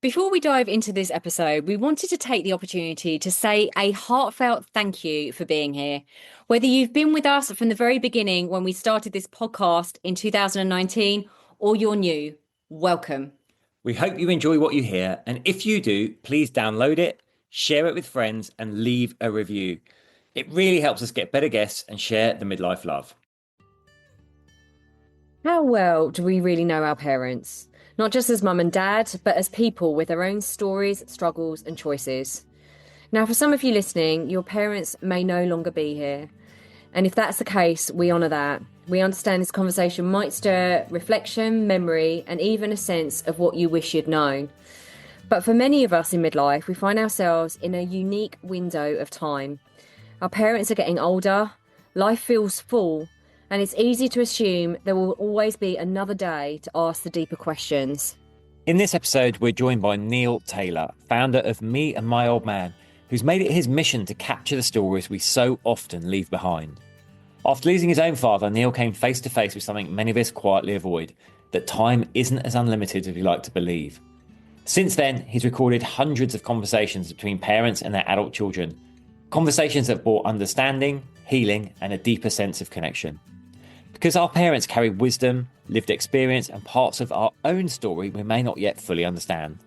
Before we dive into this episode, we wanted to take the opportunity to say a heartfelt thank you for being here. Whether you've been with us from the very beginning when we started this podcast in 2019 or you're new, welcome. We hope you enjoy what you hear, and if you do, please download it, share it with friends, and leave a review. It really helps us get better guests and share the midlife love. How well do we really know our parents? Not just as mum and dad, but as people with their own stories, struggles, and choices. Now, for some of you listening, your parents may no longer be here. And if that's the case, we honour that. We understand this conversation might stir reflection, memory, and even a sense of what you wish you'd known. But for many of us in midlife, we find ourselves in a unique window of time. Our parents are getting older, life feels full, and it's easy to assume there will always be another day to ask the deeper questions. In this episode, we're joined by Neil Taylor, founder of Me and My Old Man, who's made it his mission to capture the stories we so often leave behind. After losing his own father, Neil came face to face with something many of us quietly avoid, that time isn't as unlimited as we like to believe. Since then, he's recorded hundreds of conversations between parents and their adult children, conversations that brought understanding, healing, and a deeper sense of connection. Because our parents carry wisdom, lived experience, and parts of our own story we may not yet fully understand.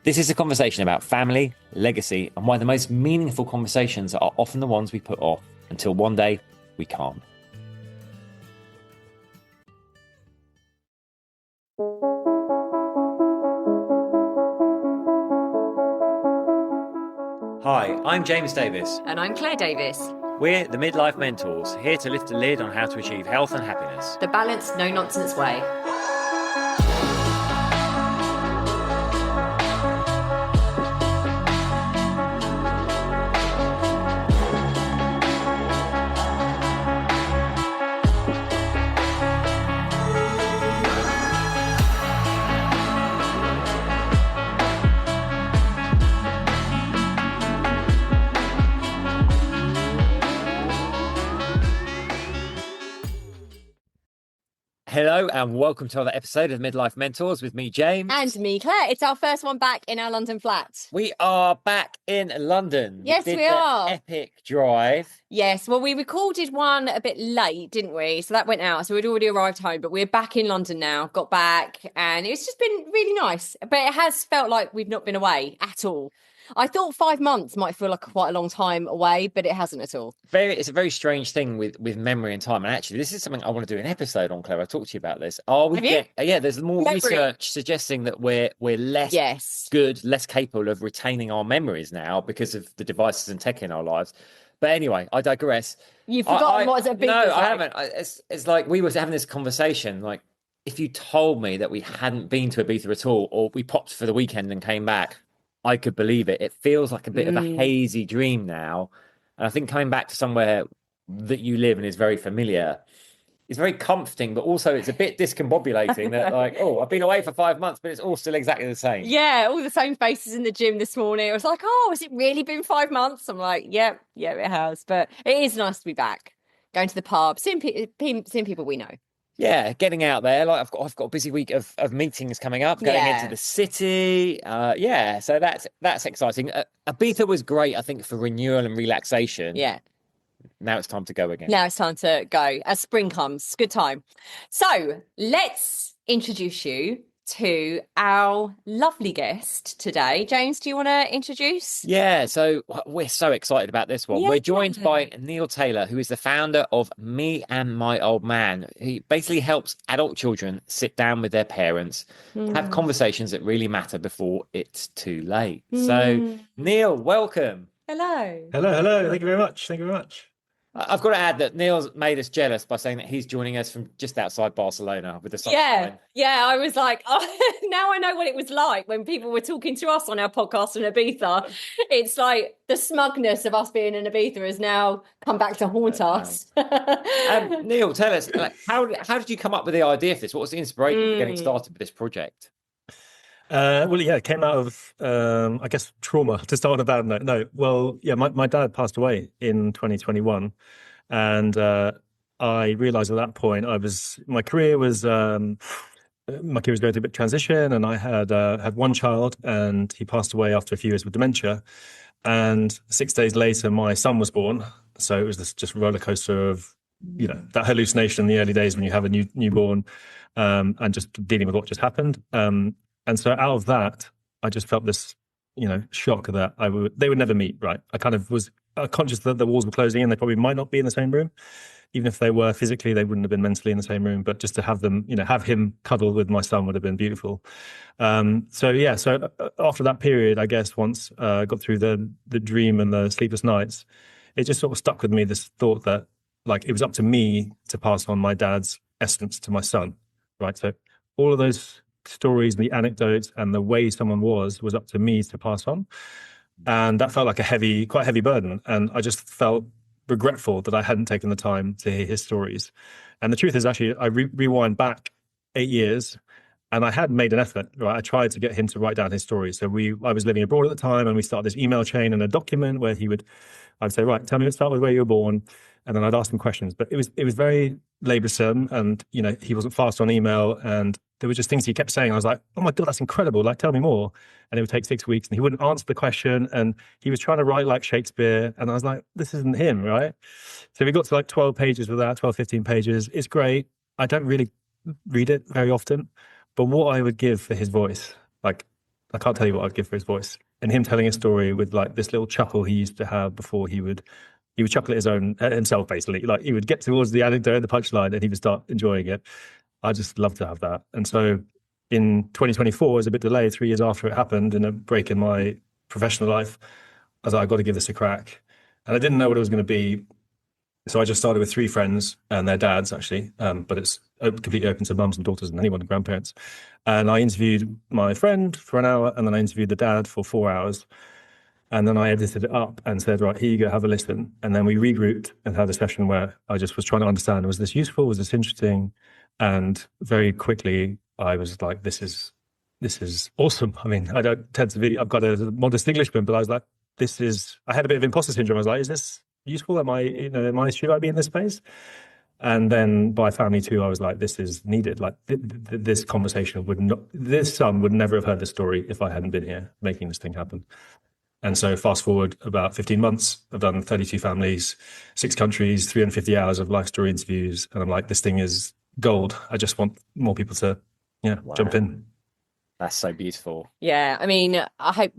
This is a conversation about family, legacy, and why the most meaningful conversations are often the ones we put off until one day we can't. Hi, I'm James Davis. And I'm Claire Davis. We're the Midlife Mentors, here to lift the lid on how to achieve health and happiness. The balanced, no-nonsense way. Hello and welcome to another episode of Midlife Mentors with me, James. And me, Claire. It's our first one back in our London flat. We are back in London. Yes, we are. Epic drive. Yes, well, we recorded one a bit late, didn't we? So that went out. So we'd already arrived home, but we're back in London now, got back, and it's just been really nice. But it has felt like we've not been away at all. I thought 5 months might feel like quite a long time away, but it hasn't at all. It's a very strange thing with memory and time. And actually, this is something I want to do an episode on, Claire. I talked to you about this. Yeah, there's more research suggesting that we're less good, less capable of retaining our memories now because of the devices and tech in our lives. But anyway, I digress. You've forgotten what a big. No, I haven't. It's like we were having this conversation. Like, if you told me that we hadn't been to Ibiza at all, or we popped for the weekend and came back, I could believe it. It feels like a bit of a hazy dream now. And I think coming back to somewhere that you live and is very familiar is very comforting, but also it's a bit discombobulating that like, oh, I've been away for 5 months, but it's all still exactly the same. Yeah, all the same faces in the gym this morning. I was like, oh, has it really been 5 months? I'm like, yeah, it has. But it is nice to be back, going to the pub, seeing people we know. Yeah, getting out there. Like I've got a busy week of meetings coming up, going into the city. So that's exciting. Ibiza was great, I think, for renewal and relaxation. Yeah. Now it's time to go again. Now it's time to go as spring comes. Good time. So let's introduce you to our lovely guest today. James, do you want to introduce? Yeah, so we're so excited about this one. Yeah. We're joined by Neil Taylor, who is the founder of Me and My Old Man. He basically helps adult children sit down with their parents, have conversations that really matter before it's too late. So, Neil, welcome. Hello. Hello. Thank you very much. I've got to add that Neil's made us jealous by saying that he's joining us from just outside Barcelona with the sunshine. Yeah. I was like, oh, now I know what it was like when people were talking to us on our podcast in Ibiza. It's like the smugness of us being in Ibiza has now come back to haunt us. Neil, tell us, how did you come up with the idea for this? What was the inspiration for getting started with this project? It came out of, I guess, trauma to start on a bad note. My dad passed away in 2021. And I realized at that point my career was my kid was going through a bit of transition, and I had one child, and he passed away after a few years with dementia. And 6 days later, my son was born. So it was this just roller coaster of, that hallucination in the early days when you have a newborn, and just dealing with what just happened. And so out of that, I just felt this, shock that they would never meet. Right. I kind of was conscious that the walls were closing and they probably might not be in the same room. Even if they were physically, they wouldn't have been mentally in the same room. But just to have them, have him cuddle with my son would have been beautiful. So after that period, I guess once I got through the dream and the sleepless nights, it just sort of stuck with me this thought that like it was up to me to pass on my dad's essence to my son, right? So all of those stories, the anecdotes, and the way someone was up to me to pass on, and that felt like quite heavy burden. And I just felt regretful that I hadn't taken the time to hear his stories. And the truth is, actually, I rewind back 8 years, and I had made an effort. Right, I tried to get him to write down his stories. So I was living abroad at the time, and we started this email chain and a document where I'd say, right, tell me, let's start with where you were born, and then I'd ask him questions. But it was very laborsome, and he wasn't fast on email, and there were just things he kept saying. I was like, oh my God, that's incredible! Like, tell me more. And it would take 6 weeks, and he wouldn't answer the question, and he was trying to write like Shakespeare, and I was like, this isn't him, right? So we got to like 12 pages with that, 12, 15 pages. It's great. I don't really read it very often, but what I would give for his voice, like, I can't tell you what I'd give for his voice. And him telling a story with like this little chuckle he used to have before he would chuckle at himself, basically. Like he would get towards the anecdote, the punchline, and he would start enjoying it. I just love to have that. And so in 2024, it was a bit delayed, 3 years after it happened, in a break in my professional life, I was like, I've got to give this a crack. And I didn't know what it was going to be. So I just started with 3 friends and their dads, actually, but it's completely open to mums and daughters and anyone, grandparents. And I interviewed my friend for an hour, and then I interviewed the dad for 4 hours. And then I edited it up and said, right, here you go, have a listen. And then we regrouped and had a session where I just was trying to understand, was this useful? Was this interesting? And very quickly, I was like, this is awesome. I mean, I don't tend to be, I've got a modest Englishman, but I was like, I had a bit of imposter syndrome. I was like, is this useful? Should I be in this space? And then by family too, I was like, this is needed. Like this conversation this son would never have heard this story if I hadn't been here making this thing happen. And so fast forward about 15 months, I've done 32 families, 6 countries, 350 hours of life story interviews. And I'm like, this thing is gold. I just want more people to, jump in. That's so beautiful. Yeah, I mean, I hope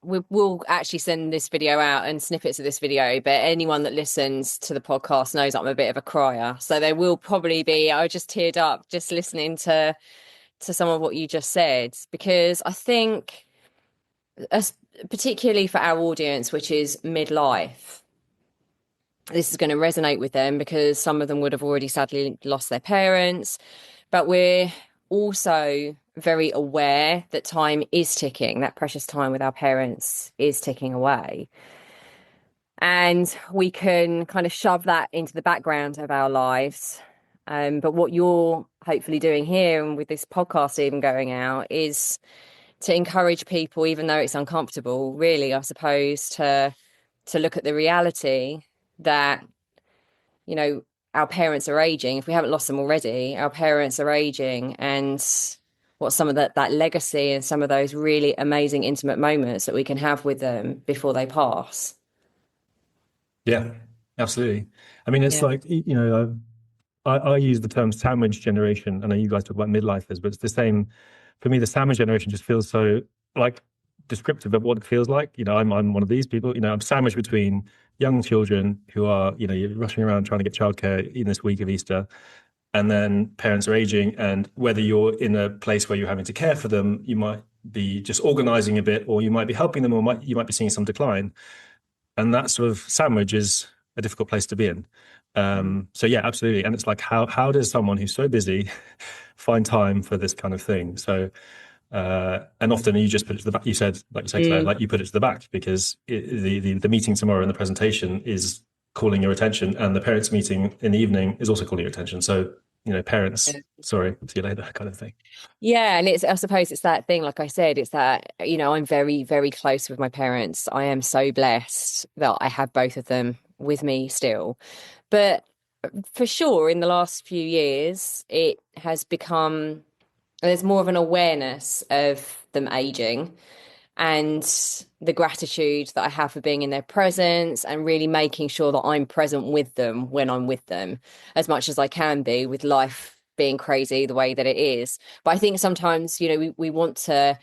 we'll actually send this video out and snippets of this video, but anyone that listens to the podcast knows I'm a bit of a crier. So there will probably be, I just teared up just listening to some of what you just said, because I think, particularly for our audience, which is midlife, this is going to resonate with them because some of them would have already sadly lost their parents, but we're also very aware that time is ticking, that precious time with our parents is ticking away. And we can kind of shove that into the background of our lives. But what you're hopefully doing here and with this podcast even going out is to encourage people, even though it's uncomfortable, really, I suppose, to look at the reality that, our parents are aging. If we haven't lost them already, our parents are aging, and what some of that legacy and some of those really amazing intimate moments that we can have with them before they pass. Yeah, absolutely. I mean, it's like, I use the term sandwich generation. I know you guys talk about midlifers, but it's the same. For me, the sandwich generation just feels so like descriptive of what it feels like. I'm one of these people. I'm sandwiched between young children who are, you're rushing around trying to get childcare in this week of Easter, and then parents are aging. And whether you're in a place where you're having to care for them, you might be just organizing a bit, or you might be helping them, or you might be seeing some decline. And that sort of sandwich is a difficult place to be in. So yeah, absolutely. And it's like, how does someone who's so busy find time for this kind of thing? So, and often you just put it to the back. You said, like you said, Claire, like you put it to the back because the meeting tomorrow and the presentation is calling your attention, and the parents' meeting in the evening is also calling your attention. So, parents, sorry, see you later, kind of thing. Yeah, and I suppose it's that thing, like I said, it's that, I'm very, very close with my parents. I am so blessed that I have both of them with me still. But for sure, in the last few years, it has become There's more of an awareness of them aging and the gratitude that I have for being in their presence and really making sure that I'm present with them when I'm with them as much as I can be, with life being crazy the way that it is. But I think sometimes, we want to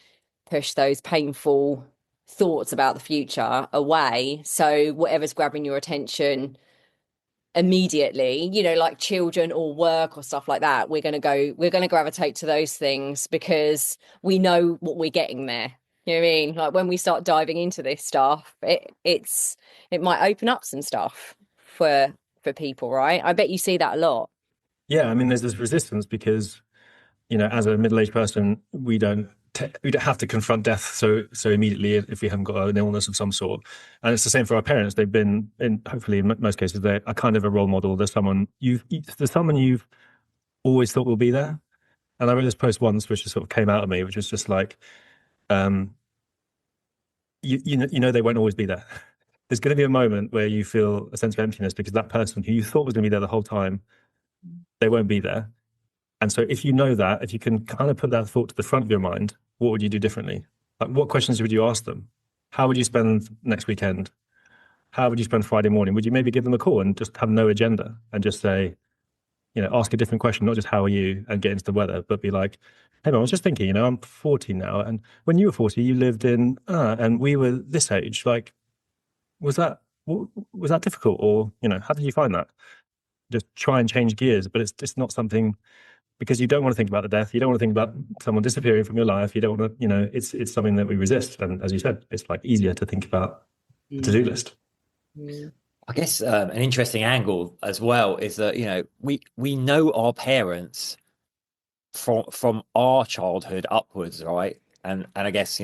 push those painful thoughts about the future away. So whatever's grabbing your attention immediately, like children or work or stuff like that, we're going to gravitate to those things because we know what we're getting there. You know what I mean? Like when we start diving into this stuff, it might open up some stuff for people, right? I bet you see that a lot. Yeah, I mean, there's this resistance because, as a middle-aged person, we don't have to confront death so immediately if we haven't got an illness of some sort. And it's the same for our parents. They've been, hopefully in most cases, they're a kind of a role model. There's someone you've always thought will be there. And I wrote this post once, which just sort of came out of me, which was just like, um, they won't always be there. There's going to be a moment where you feel a sense of emptiness because that person who you thought was going to be there the whole time, they won't be there. And so if you know that, if you can kind of put that thought to the front of your mind, what would you do differently? Like, what questions would you ask them? How would you spend next weekend? How would you spend Friday morning? Would you maybe give them a call and just have no agenda and just say, ask a different question, not just how are you and get into the weather, but be like, hey, man, I was just thinking, I'm 40 now. And when you were 40, you lived in, and we were this age. Like, was that, was that difficult? Or, how did you find that? Just try and change gears, but it's just not something because you don't want to think about the death. You don't want to think about someone disappearing from your life. You don't want to, it's something that we resist. And as you said, it's like easier to think about a to-do list. I guess an interesting angle as well is that we know our parents from our childhood upwards, right? And I guess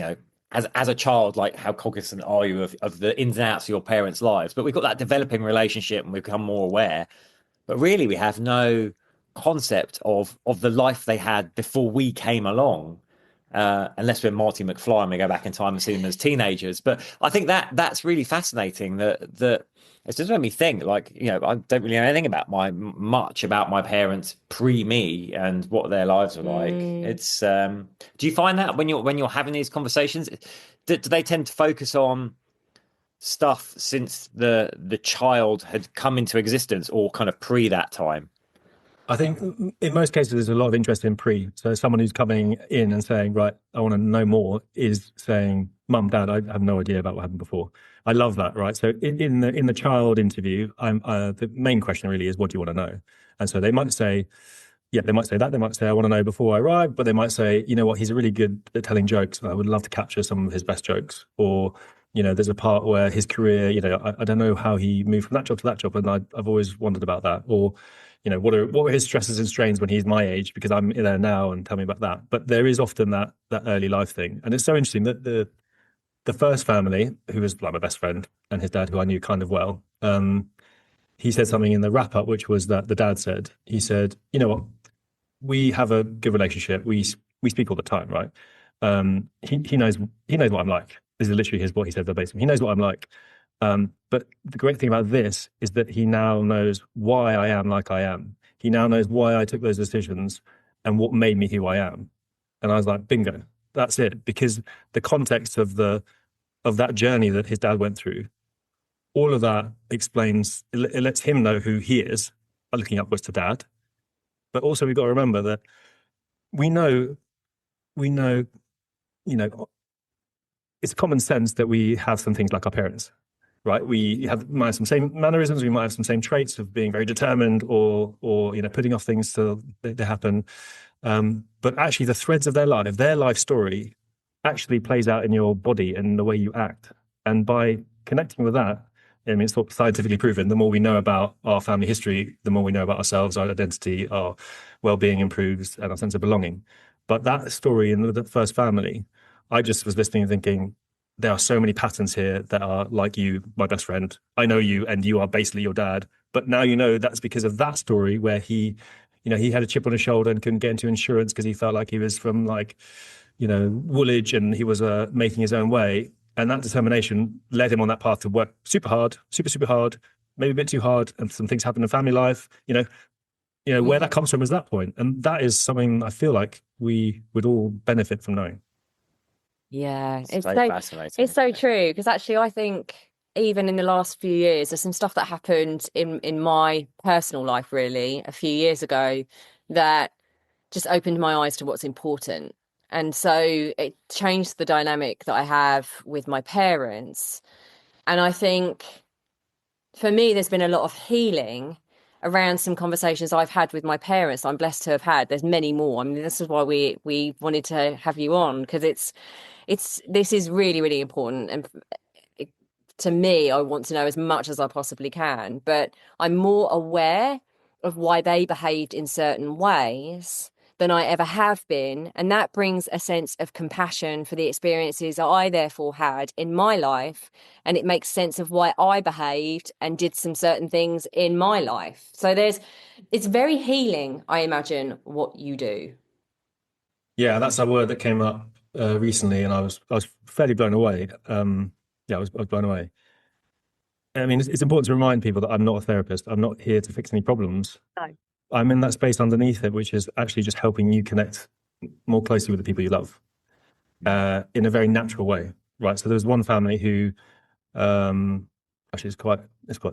as a child, like how cognizant are you of the ins and outs of your parents' lives? But we've got that developing relationship and we've become more aware. But really, we have no concept of the life they had before we came along, unless we're Marty McFly and we go back in time and see them as teenagers. But I think that's really fascinating. That it's just made me think. Like I don't really know anything about much about my parents pre me and what their lives were like. It's do you find that when you're having these conversations, do they tend to focus on stuff since the child had come into existence or kind of pre that time? I think in most cases, there's a lot of interest in pre. So someone who's coming in and saying, right, I want to know more is saying, Mum, Dad, I have no idea about what happened before. I love that, right? So in the child interview, the main question really is, what do you want to know? And so they might say, yeah, they might say that. They might say, I want to know before I arrive, but they might say, you know what, he's really good at telling jokes. And I would love to capture some of his best jokes. Or, there's a part where his career, I don't know how he moved from that job to that job. And I've always wondered about that. Or, what were his stresses and strains when he's my age? Because I'm there now, and tell me about that. But there is often that early life thing. And it's so interesting that the first family, who was like my best friend, and his dad, who I knew kind of well, he said something in the wrap up, which was that the dad said, he said, you know what, we have a good relationship. We speak all the time, right? He knows what I'm like. This is literally what he said verbatim. He knows what I'm like. But the great thing about this is that he now knows why I am like I am. He now knows why I took those decisions and what made me who I am. And I was like, bingo, that's it. Because the context of that journey that his dad went through, all of that explains, it lets him know who he is by looking upwards to dad. But also we've got to remember that we know, it's common sense that we have some things like our parents, right? Might have some same mannerisms. We might have some same traits of being very determined or putting off things till they happen. But actually the threads of their life story actually plays out in your body and the way you act. And by connecting with that, I mean, it's scientifically proven, the more we know about our family history, the more we know about ourselves, our identity, our well-being improves and our sense of belonging. But that story in the first family, I just was listening and thinking, there are so many patterns here that are like you, my best friend. I know you and you are basically your dad. But now that's because of that story where he had a chip on his shoulder and couldn't get into insurance because he felt like he was from Woolwich and he was making his own way. And that determination led him on that path to work super hard, super hard, maybe a bit too hard. And some things happened in family life, where that comes from is that point. And that is something I feel like we would all benefit from knowing. Yeah, It's very fascinating. it's so true because actually I think even in the last few years there's some stuff that happened in my personal life really a few years ago that just opened my eyes to what's important. And so it changed the dynamic that I have with my parents. And I think for me there's been a lot of healing around some conversations I've had with my parents. I'm blessed to have had. There's many more. I mean, this is why we wanted to have you on because it's this is really, really important. And to me, I want to know as much as I possibly can, but I'm more aware of why they behaved in certain ways than I ever have been. And that brings a sense of compassion for the experiences that I therefore had in my life. And it makes sense of why I behaved and did some certain things in my life. So it's very healing, I imagine, what you do. Yeah, that's a word that came up recently, and I was fairly blown away. Yeah, I was blown away. I mean, it's important to remind people that I'm not a therapist. I'm not here to fix any problems. No. I'm in that space underneath it, which is actually just helping you connect more closely with the people you love in a very natural way, right? So there was one family who, actually, it's quite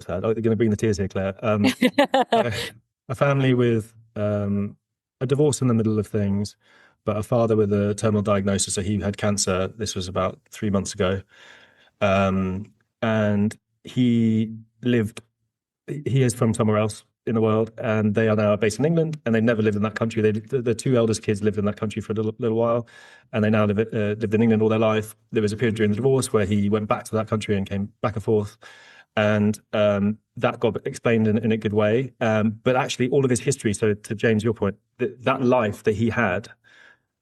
sad. Oh, they're going to bring the tears here, Claire. A, a family with a divorce in the middle of things, but a father with a terminal diagnosis. So he had cancer. This was about 3 months ago. And he lived, he is from somewhere else in the world, and they are now based in England, and they've never lived in that country. The two eldest kids lived in that country for a little while, and they now lived in England all their life. There was a period during the divorce where he went back to that country and came back and forth, and that got explained in a good way. But actually, all of his history. So to James, your point, that life that he had.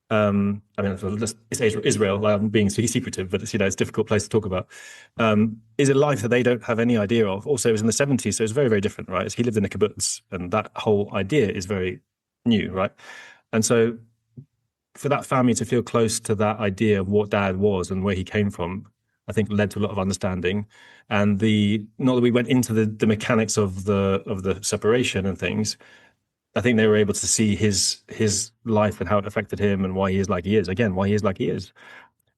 I mean, it's Israel. I'm being secretive, but it's a difficult place to talk about. Is a life that they don't have any idea of. Also, it was in the 70s, so it's very, very different, right? He lived in a kibbutz, and that whole idea is very new, right? And so, for that family to feel close to that idea of what Dad was and where he came from, I think led to a lot of understanding. And not that we went into the mechanics of the separation and things. I think they were able to see his life and how it affected him and why he is like he is. Again, why he is like he is.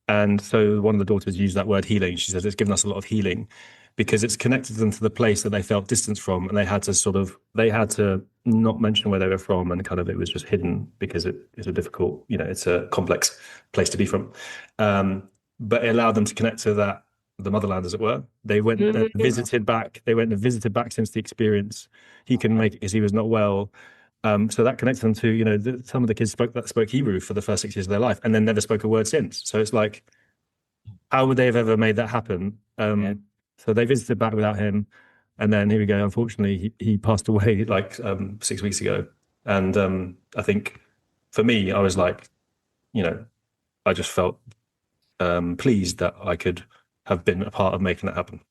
And so one of the daughters used that word healing. She says it's given us a lot of healing because it's connected them to the place that they felt distance from, and they had to not mention where they were from, and kind of it was just hidden because it's a difficult, it's a complex place to be from. But it allowed them to connect to the motherland, as it were. They went and visited back. They went and visited back since the experience. He couldn't make it because he was not well. So that connects them to, some of the kids spoke Hebrew for the first 6 years of their life and then never spoke a word since. So it's like, how would they have ever made that happen? So they visited back without him. And then here we go. Unfortunately, he passed away like 6 weeks ago. And I think for me, I was like, I just felt pleased that I could have been a part of making that happen.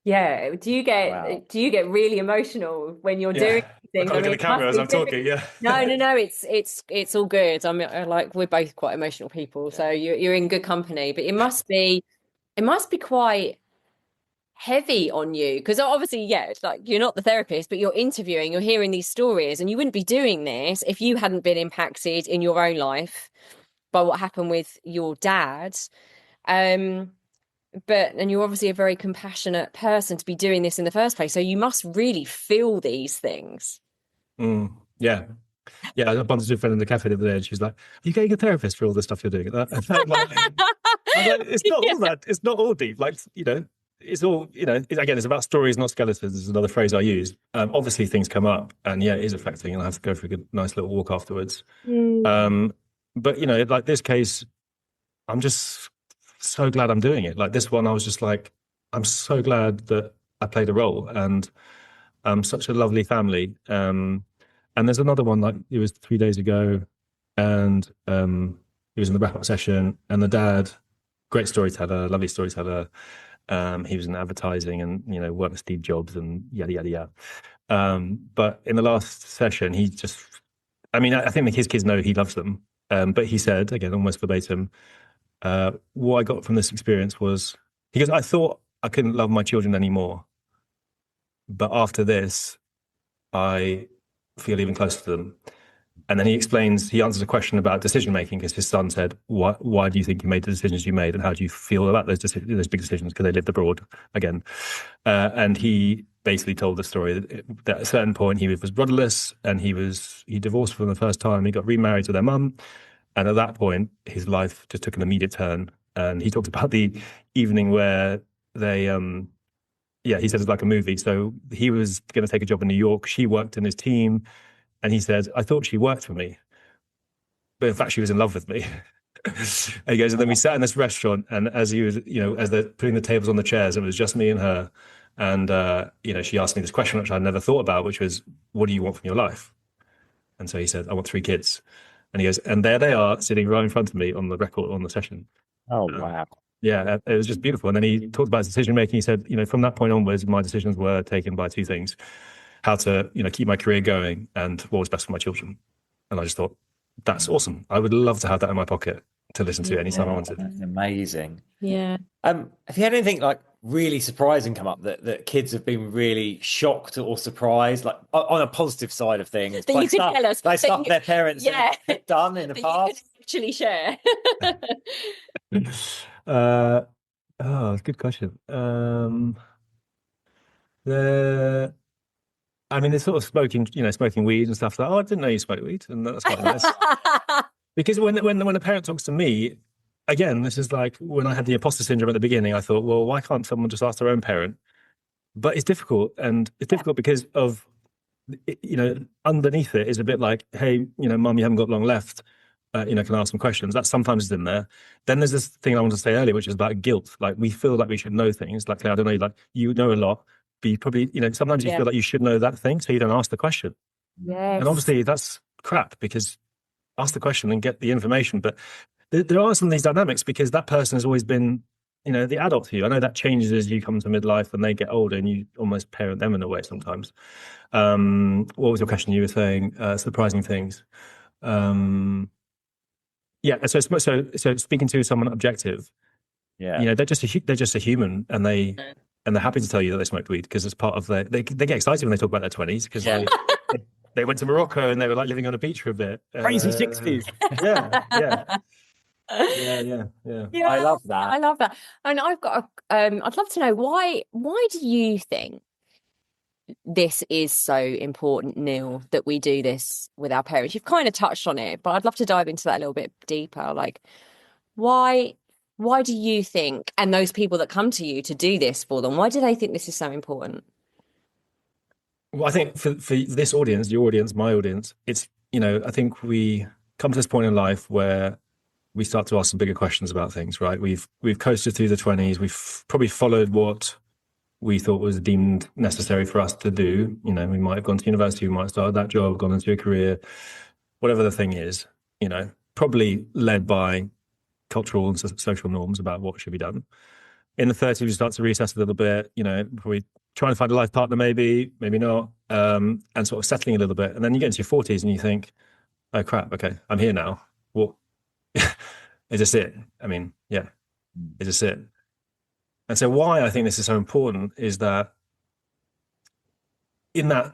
Yeah. Do you get really emotional when you're doing things? I can't look at the camera as I'm talking. Yeah. No. It's all good. I mean, like we're both quite emotional people, so you're in good company. But it must be quite heavy on you because obviously, yeah, it's like you're not the therapist, but you're interviewing, you're hearing these stories, and you wouldn't be doing this if you hadn't been impacted in your own life by what happened with your dad. And you're obviously a very compassionate person to be doing this in the first place. So you must really feel these things. Yeah. Yeah, I bumped into a friend in the cafe the other day, and she was like, "Are you getting a therapist for all the stuff you're doing?" It's not all that. It's not all deep. Like, it's all, again, it's about stories, not skeletons, is another phrase I use. Obviously, things come up, and yeah, it is affecting, and I have to go for a nice little walk afterwards. But, like this case, I'm just so glad I'm doing it. Like this one, I was just like, I'm so glad that I played a role, and such a lovely family. And there's another one, like it was 3 days ago, and he was in the wrap-up session, and the dad, great storyteller, lovely storyteller. He was in advertising and, worked with Steve Jobs and yada, yada, yada. But in the last session, I think his kids know he loves them. But he said, again, almost verbatim, what I got from this experience was, he goes, I thought I couldn't love my children anymore. But after this, I feel even closer to them. And then he answers a question about decision making because his son said, why do you think you made the decisions you made? And how do you feel about those big decisions? Because they lived abroad again. And he basically told the story that at a certain point he was rudderless and he divorced for the first time. He got remarried to their mum. And at that point, his life just took an immediate turn. And he talked about the evening where they, he said it's like a movie. So he was going to take a job in New York. She worked in his team. And he said, I thought she worked for me, but in fact, she was in love with me. And he goes, and then we sat in this restaurant, and as he was, as they're putting the tables on the chairs, it was just me and her. And, she asked me this question, which I'd never thought about, which was, what do you want from your life? And so he said, I want 3 kids. And he goes, and there they are sitting right in front of me on the record, on the session. Oh, wow. Yeah, it was just beautiful. And then he talked about his decision making. He said, from that point onwards, my decisions were taken by 2 things: how to, keep my career going and what was best for my children. And I just thought, that's awesome. I would love to have that in my pocket to listen to anytime I wanted. That's amazing. Yeah. Have you had anything like really surprising come up that kids have been really shocked or surprised, like on a positive side of things? That you could tell us. Like stuff their parents have done in the that past? You could actually share. Good question. They're sort of smoking weed and stuff like, oh, I didn't know you smoked weed. And that's quite nice. Because when a parent talks to me, again, this is like when I had the imposter syndrome at the beginning, I thought, well, why can't someone just ask their own parent? But it's difficult. And it's difficult because of, underneath it is a bit like, hey, mum, you haven't got long left. Can I ask some questions? That sometimes is in there. Then there's this thing I wanted to say earlier, which is about guilt. Like we feel like we should know things. Like, I don't know, like you know a lot, but you probably, sometimes you feel like you should know that thing, so you don't ask the question. Yes. And obviously that's crap, because ask the question and get the information. But there are some of these dynamics because that person has always been, the adult to you. I know that changes as you come to midlife and they get older and you almost parent them in a way sometimes. What was your question? You were saying surprising things. So speaking to someone objective, they're just a human, and they're happy to tell you that they smoked weed because it's part of they get excited when they talk about their 20s because they went to Morocco and they were like living on a beach for a bit. Crazy 60s. Yeah. I love that. And I've got I'd love to know why do you think this is so important, Neil, that we do this with our parents? You've kind of touched on it, but I'd love to dive into that a little bit deeper. Like, why do you think, and those people that come to you to do this for them, why do they think this is so important? Well, I think for this audience, your audience, my audience, it's, I think we come to this point in life where we start to ask some bigger questions about things, right? We've coasted through the 20s. We've probably followed what we thought was deemed necessary for us to do. We might have gone to university, we might have started that job, gone into a career, whatever the thing is, probably led by cultural and social norms about what should be done. In the 30s, we start to reassess a little bit, probably trying to find a life partner, maybe not, and sort of settling a little bit. And then you get into your 40s and you think, oh crap, okay, I'm here now. What is this it? Is this it? And so why I think this is so important is that in that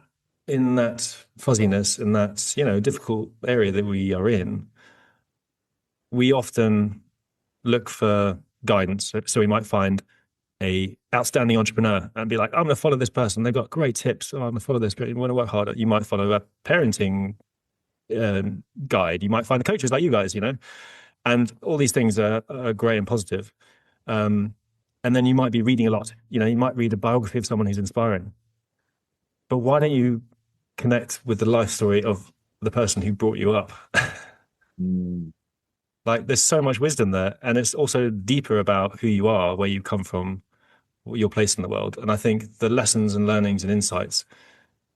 fuzziness, in that, difficult area that we are in, we often look for guidance. So we might find a outstanding entrepreneur and be like, I'm going to follow this person. They've got great tips. Oh, I'm going to follow this. You want to work harder. You might follow a parenting guide. You might find coaches like you guys, and all these things are great and positive. And then you might be reading a lot. You might read a biography of someone who's inspiring. But why don't you connect with the life story of the person who brought you up? Like, there's so much wisdom there. And it's also deeper about who you are, where you come from, your place in the world. And I think the lessons and learnings and insights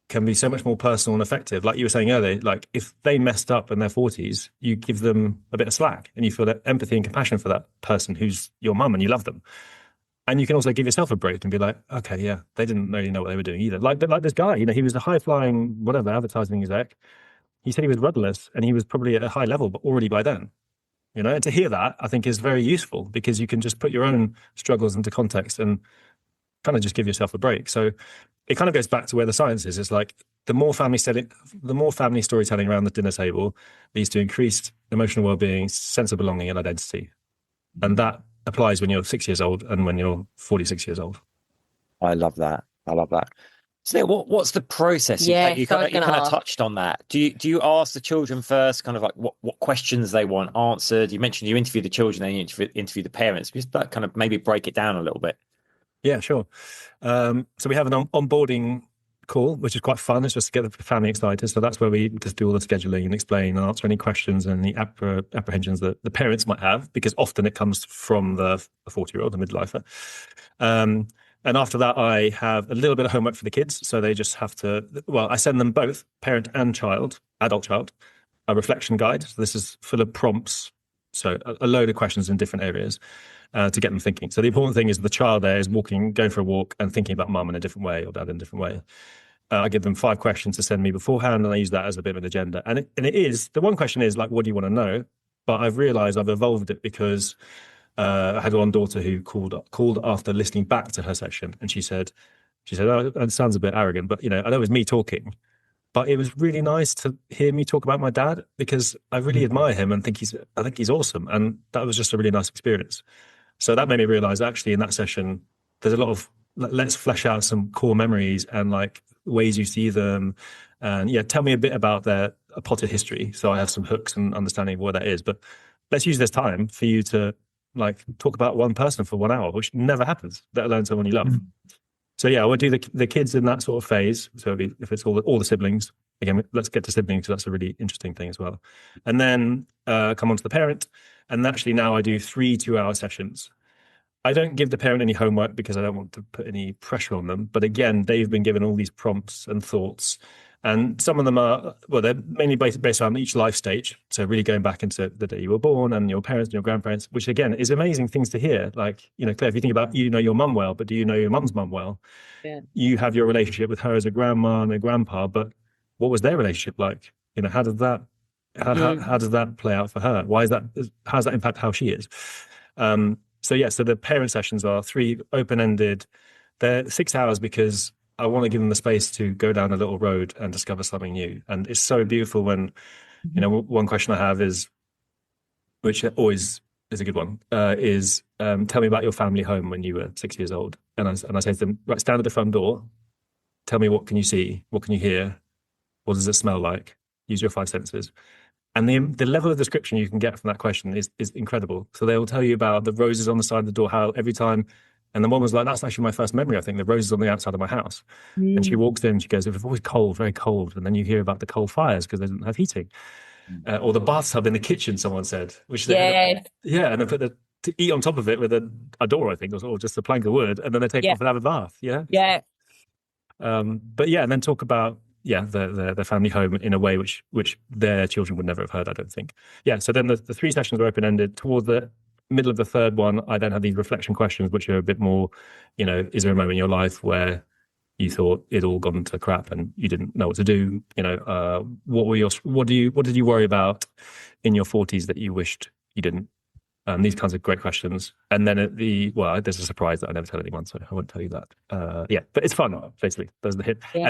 can be so much more personal and effective. Like you were saying earlier, like if they messed up in their 40s, you give them a bit of slack and you feel that empathy and compassion for that person who's your mum and you love them. And you can also give yourself a break and be like, okay, yeah, they didn't really know what they were doing either. Like this guy, he was a high-flying, whatever, advertising exec. He said he was rudderless and he was probably at a high level, but already by then. And to hear that, I think is very useful because you can just put your own struggles into context and kind of just give yourself a break. So it kind of goes back to where the science is. It's like, the more family storytelling around the dinner table leads to increased emotional well-being, sense of belonging, and identity. And that applies when you're 6 years old and when you're 46 years old. I love that. I love that. So what's the process? Yes, I was You going to kind of ask. touched on that. Do you ask the children first, kind of like what questions they want answered? You mentioned you interview the children, then you interview the parents. Just that kind of maybe break it down a little bit. Yeah, sure. So we have an onboarding call, which is quite fun. It's just to get the family excited. So that's where we just do all the scheduling and explain and answer any questions and the apprehensions that the parents might have, because often it comes from the 40-year-old, the midlifer. And after that, I have a little bit of homework for the kids. So they just have to, well, I send them both, parent and child, adult child, a reflection guide. So this is full of prompts. So a load of questions in different areas to get them thinking. So the important thing is the child there is going for a walk and thinking about mum in a different way or dad in a different way. I give them 5 questions to send me beforehand, and I use that as a bit of an agenda. And it is, the one question is like, what do you want to know? But I've realized I've evolved it because I had one daughter who called after listening back to her session, and she said, oh, it sounds a bit arrogant, but I know it was me talking, but it was really nice to hear me talk about my dad because I really admire him and I think he's awesome. And that was just a really nice experience. So that made me realize actually in that session, there's a lot of let's flesh out some core memories and like ways you see them. And yeah, tell me a bit about their potted history. So I have some hooks and understanding of what that is. But let's use this time for you to like talk about one person for 1 hour, which never happens, let alone someone you love. So yeah, I would do the kids in that sort of phase. So if it's all the siblings, again, let's get to siblings because that's a really interesting thing as well. And then come on to the parent. And actually now I do 3 2-hour sessions. I don't give the parent any homework because I don't want to put any pressure on them. But again, they've been given all these prompts and thoughts. And some of them are, well, they're mainly based around each life stage. So really going back into the day you were born and your parents and your grandparents, which again is amazing things to hear. Like, Claire, if you think about, your mum well, but do you know your mum's mum well? Yeah. You have your relationship with her as a grandma and a grandpa, but what was their relationship like? How did that, how does that play out for her? How does that impact how she is? So the parent sessions are 3 open-ended. They're 6 hours because I want to give them the space to go down a little road and discover something new. And it's so beautiful when, one question I have is, which always is a good one, is tell me about your family home when you were 6 years old. And I say to them, right, stand at the front door. Tell me, what can you see? What can you hear? What does it smell like? Use your 5 senses. And the level of description you can get from that question is incredible. So they will tell you about the roses on the side of the door, how every time, and the mom was like, that's actually my first memory, I think, the roses on the outside of my house. And she walks in, she goes, it was always cold, very cold. And then you hear about the coal fires because they didn't have heating. Or the bathtub in the kitchen, someone said, which they had and they put to eat on top of it with a door, I think, or just a plank of wood, and then they take it off and have a bath. Yeah. But yeah, and then talk about their family home in a way which their children would never have heard, I don't think. So then the 3 sessions are open-ended. Towards the middle of the 3rd one, I then have these reflection questions, which are a bit more, is there a moment in your life where you thought it all gone to crap and you didn't know what to do? What did you worry about in your 40s that you wished you didn't? These kinds of great questions. And then there's a surprise that I never tell anyone, so I won't tell you that. But it's fun, basically. There's the hit. Yeah.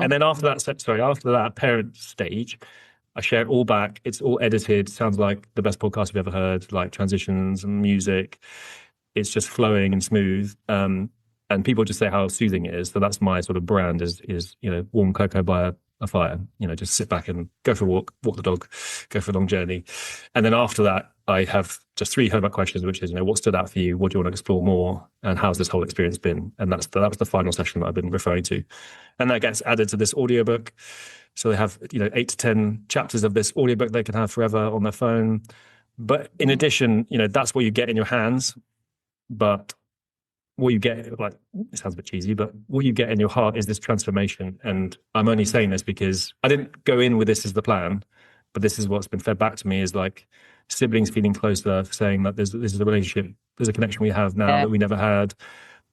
And then after that parent stage, I share it all back. It's all edited. Sounds like the best podcast you've ever heard, like transitions and music. It's just flowing and smooth. And people just say how soothing it is. So that's my sort of brand is warm cocoa by a fire. Just sit back and go for a walk the dog, go for a long journey. And then after that, I have just 3 homework questions, which is, what stood out for you? What do you want to explore more? And how's this whole experience been? And that was the final session that I've been referring to. And that gets added to this audiobook. So they have, 8 to 10 chapters of this audiobook they can have forever on their phone. But in addition, that's what you get in your hands. But what you get, like, it sounds a bit cheesy, but what you get in your heart is this transformation. And I'm only saying this because I didn't go in with this as the plan, but this is what's been fed back to me is like siblings feeling closer, saying that this is a relationship, there's a connection we have now that we never had.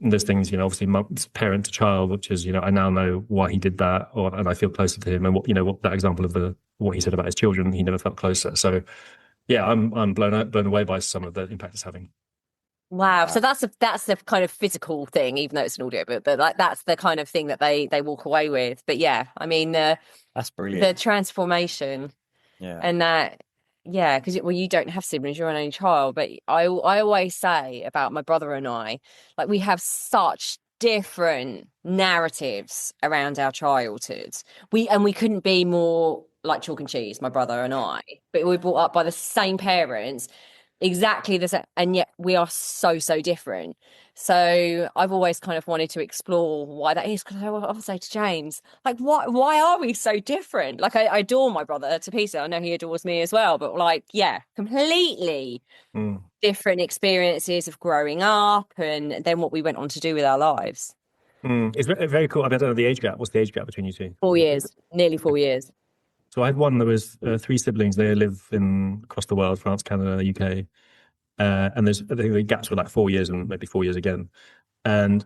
And there's things, obviously parent to child, which is, I now know why he did that, and I feel closer to him. And what that example of what he said about his children, he never felt closer. So yeah, I'm blown away by some of the impact it's having. Wow. So that's the kind of physical thing, even though it's an audio book, but like that's the kind of thing that they walk away with. But yeah, I mean That's the brilliant. transformation Yeah. and that yeah, because well you don't have siblings, you're an only child, but I always say about my brother and I, like we have such different narratives around our childhoods. We couldn't be more like chalk and cheese, my brother and I, but we were brought up by the same parents exactly the same, and yet we are so different. So I've always kind of wanted to explore why that is, because I often say to James, like, why are we so different? Like, I adore my brother to pieces. I know he adores me as well, but like, yeah, completely Mm. different experiences of growing up and then what we went on to do with our lives. Mm. It's very cool. I mean, I don't know the age gap. What's the age gap between you two? 4 years, nearly 4 years. So I had one that was three siblings. They live in across the world: France, Canada, UK. And there's I think the gaps were like 4 years and maybe 4 years again. And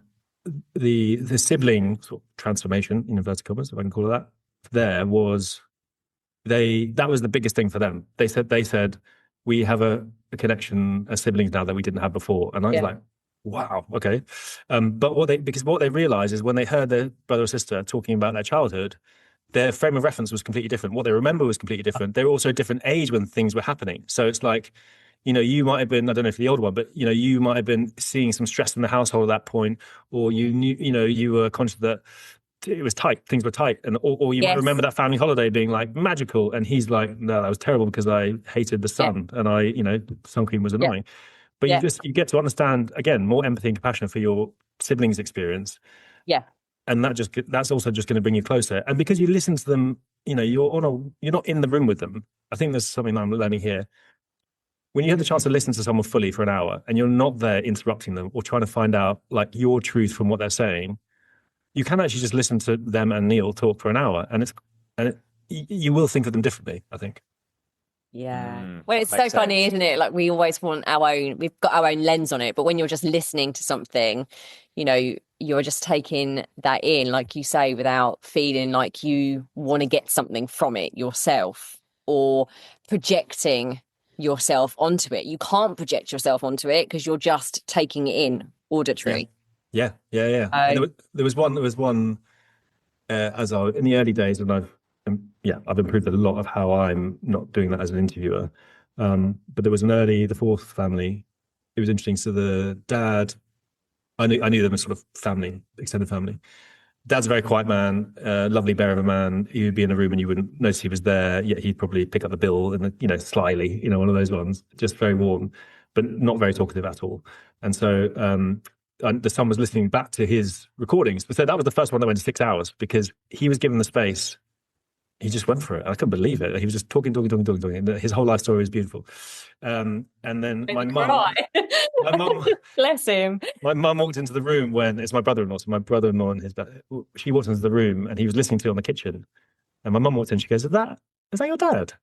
the sibling sort of transformation, in inverted commas, if I can call it that, there was that was the biggest thing for them. They said we have a connection as siblings now that we didn't have before. And I was Yeah. like, wow, okay. But what they realized is when they heard their brother or sister talking about their childhood, their frame of reference was completely different. What they remember was completely different. They were also a different age when things were happening. So it's like, you might have been, I don't know if the older one, but you might have been seeing some stress in the household at that point, or you knew, you were conscious that it was tight, things were tight, and or you might remember Yes. that family holiday being like magical, and he's like, no, that was terrible because I hated the Yeah. sun, and sun cream was Yeah. annoying. But Yeah. you get to understand again more empathy and compassion for your siblings' experience, Yeah. and that's also just going to bring you closer. And because you listen to them, you're not in the room with them. I think there's something I'm learning here. When you have the chance to listen to someone fully for an hour, and you're not there interrupting them or trying to find out like your truth from what they're saying, you can actually just listen to them and Neil talk for an hour, and you will think of them differently, I think. Yeah. Well, That it's so makes funny, sense. isn't it? Like we always want we've got our own lens on it, but when you're just listening to something, you're just taking that in, like you say, without feeling like you want to get something from it yourself or projecting yourself onto it. You can't project yourself onto it because you're just taking it in Yeah, auditory. yeah. And Oh, there was one as I in the early days when I've improved a lot of how I'm not doing that as an interviewer. But there was the fourth family. It was interesting. So the dad, I knew them as sort of family, extended family. Dad's a very quiet man, lovely bear of a man. He would be in a room and you wouldn't notice he was there. Yet he'd probably pick up the bill and slyly, one of those ones, just very warm, but not very talkative at all. And so and the son was listening back to his recordings. So that was the first one that went 6 hours because he was given the space. He just went for it. I couldn't believe it. He was just talking. And his whole life story was beautiful. And then made me cry. my mum, Bless him. my mum walked into the room when it's my brother-in-law. So my brother-in-law and she walked into the room and he was listening to it on the kitchen. And my mum walked in. She goes, "Is that your dad?"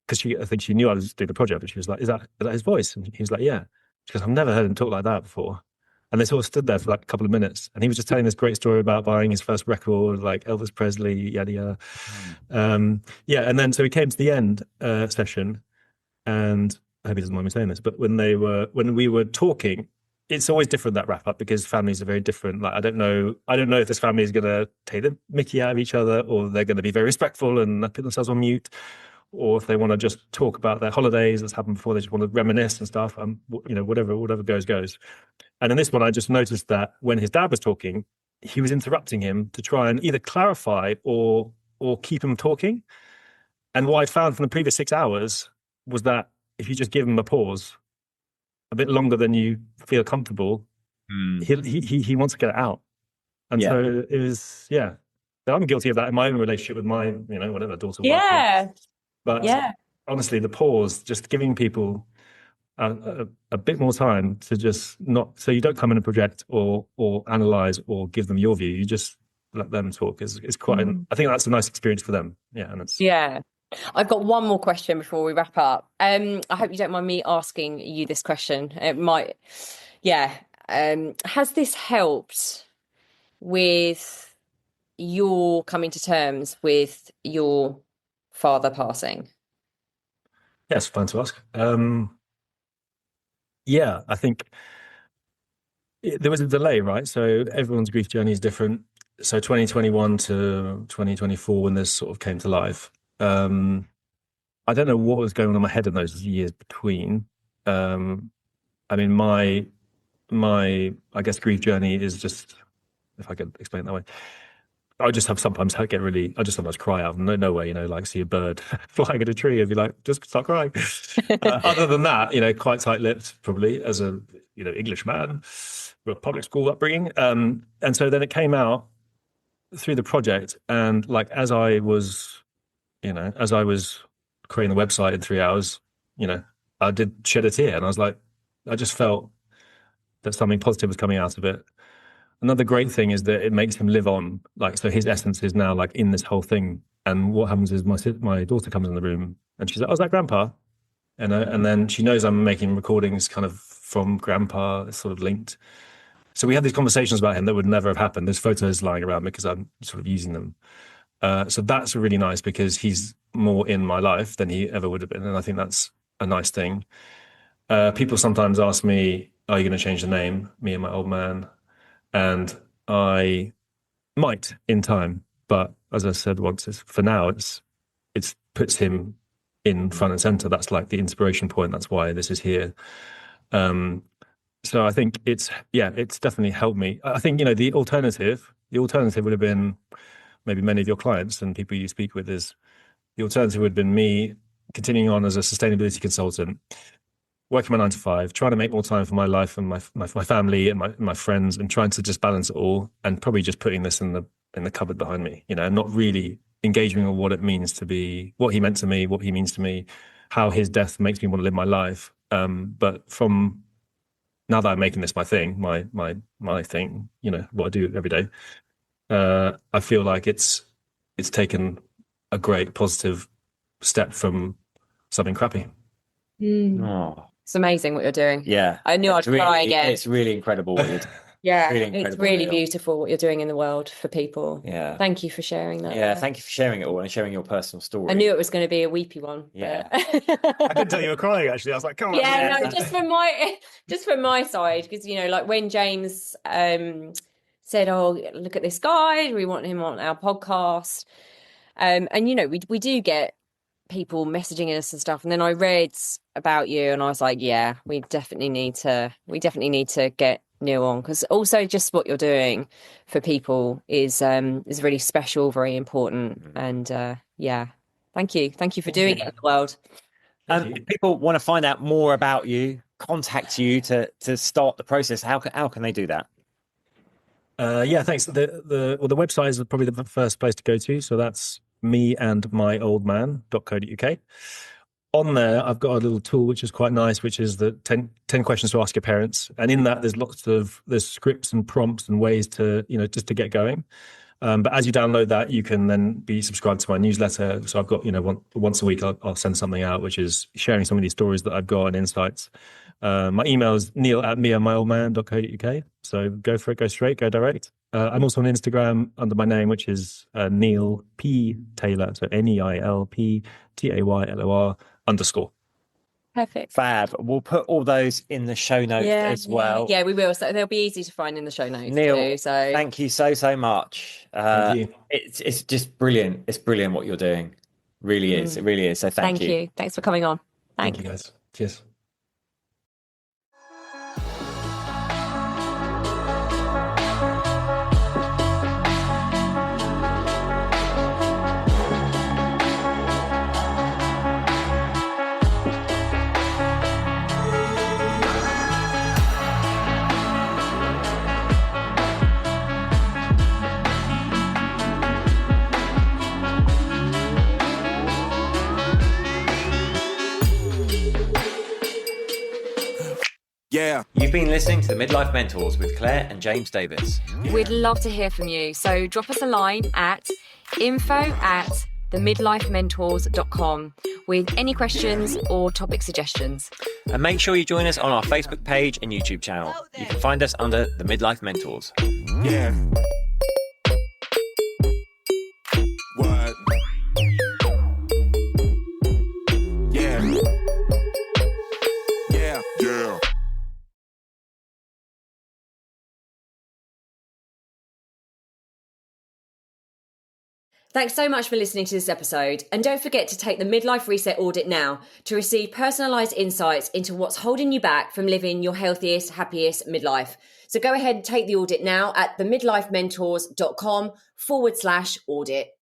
Because I think she knew I was doing the project, but she was like, "Is that his voice?" And he was like, "Yeah." She goes, "I've never heard him talk like that before." And they sort of stood there for like a couple of minutes, and he was just telling this great story about buying his first record, like Elvis Presley, yada yada. Yeah, and then so we came to the end session, and I hope he doesn't mind me saying this, but when we were talking, it's always different that wrap up because families are very different. Like I don't know if this family is going to take the Mickey out of each other or they're going to be very respectful and put themselves on mute, or if they want to just talk about their holidays that's happened before, they just want to reminisce and stuff. Whatever goes. And in this one, I just noticed that when his dad was talking, he was interrupting him to try and either clarify or keep him talking. And what I found from the previous 6 hours was that if you just give him a pause, a bit longer than you feel comfortable, Mm. he wants to get it out. And Yeah. so it was, yeah. But I'm guilty of that in my own relationship with my, whatever, daughter, wife. Yeah. But Yeah. honestly, the pause, just giving people a bit more time to just not, so you don't come in and project or analyze or give them your view. You just let them talk. Is quite. I think that's a nice experience for them. Yeah, and it's Yeah. I've got one more question before we wrap up. I hope you don't mind me asking you this question. It might, yeah. Has this helped with your coming to terms with your father passing? yes, fine to ask. Yeah, I think. there was a delay, right? So everyone's grief journey is different. So 2021 to 2024, when this sort of came to life, I don't know what was going on in my head in those years between. Um, I mean, my I guess grief journey is just, if I could explain it that way. I just sometimes cry out of nowhere, like see a bird flying at a tree and be like, just start crying. Other than that, quite tight-lipped, probably, as a, English man with public school upbringing. And so then it came out through the project, and like as I was creating the website in 3 hours, I did shed a tear, and I was like, I just felt that something positive was coming out of it. Another great thing is that it makes him live on. Like, so his essence is now like in this whole thing. And what happens is my daughter comes in the room and she's like, "Oh, is that Grandpa?" And then she knows I'm making recordings kind of from Grandpa, sort of linked. So we had these conversations about him that would never have happened. There's photos lying around because I'm sort of using them. So that's really nice because he's more in my life than he ever would have been. And I think that's a nice thing. People sometimes ask me, "Are you going to change the name, me and my old man?" And I might in time, but as I said once, for now, it's puts him in front and center. That's like the inspiration point. That's why this is here. So I think it's definitely helped me. I think, the alternative would have been, maybe many of your clients and people you speak with, is the alternative would have been me continuing on as a sustainability consultant, working my 9 to 5, trying to make more time for my life and my family and my friends, and trying to just balance it all, and probably just putting this in the cupboard behind me, and not really engaging with what it means to be, what he meant to me, what he means to me, how his death makes me want to live my life. But from now that I'm making this my thing, my thing, what I do every day, I feel like it's taken a great positive step from something crappy. Oh, It's amazing what you're doing. yeah. I knew I'd cry again. It's really incredible what you're doing. Yeah, Really it's incredible. really beautiful what you're doing in the world for people. Yeah. Thank you for sharing that. Yeah, thank you for sharing it all and sharing your personal story. I knew it was going to be a weepy one. Yeah. I didn't tell you were crying, actually. I was like, come on. Yeah, no, just from my side, because like when James said, "Oh, look at this guy, we want him on our podcast," and we do get people messaging us and stuff, and then I read about you, and I was like, yeah, we definitely need to get Neil on, because also just what you're doing for people is really special, very important, and thank you for doing it in the world. If people want to find out more about you, contact you to start the process, how can they do that? Thanks. The website is probably the first place to go to. So that's meandmyoldman.co.uk. On there, I've got a little tool which is quite nice, which is the 10 questions to ask your parents. And in that, there's scripts and prompts and ways to, just to get going. But as you download that, you can then be subscribed to my newsletter. So I've got, once a week, I'll send something out, which is sharing some of these stories that I've got and insights. My email is neil@meandmyoldman.co.uk. So go for it, go straight, go direct. I'm also on Instagram under my name, which is Neil P. Taylor. So NEILPTAYLOR _. Perfect. Fab. We'll put all those in the show notes as well. Yeah, we will. So they'll be easy to find in the show notes. Neil, too, so thank you so much. Thank you. It's just brilliant. It's brilliant what you're doing. Really is. It really is. So thank you. Thank you. Thanks for coming on. Thank you, guys. Cheers. Yeah. You've been listening to the Midlife Mentors with Claire and James Davis. We'd love to hear from you. So drop us a line at info@themidlifementors.com with any questions or topic suggestions. And make sure you join us on our Facebook page and YouTube channel. You can find us under the Midlife Mentors. Yeah. Thanks so much for listening to this episode. And don't forget to take the Midlife Reset Audit now to receive personalised insights into what's holding you back from living your healthiest, happiest midlife. So go ahead and take the audit now at themidlifementors.com/audit.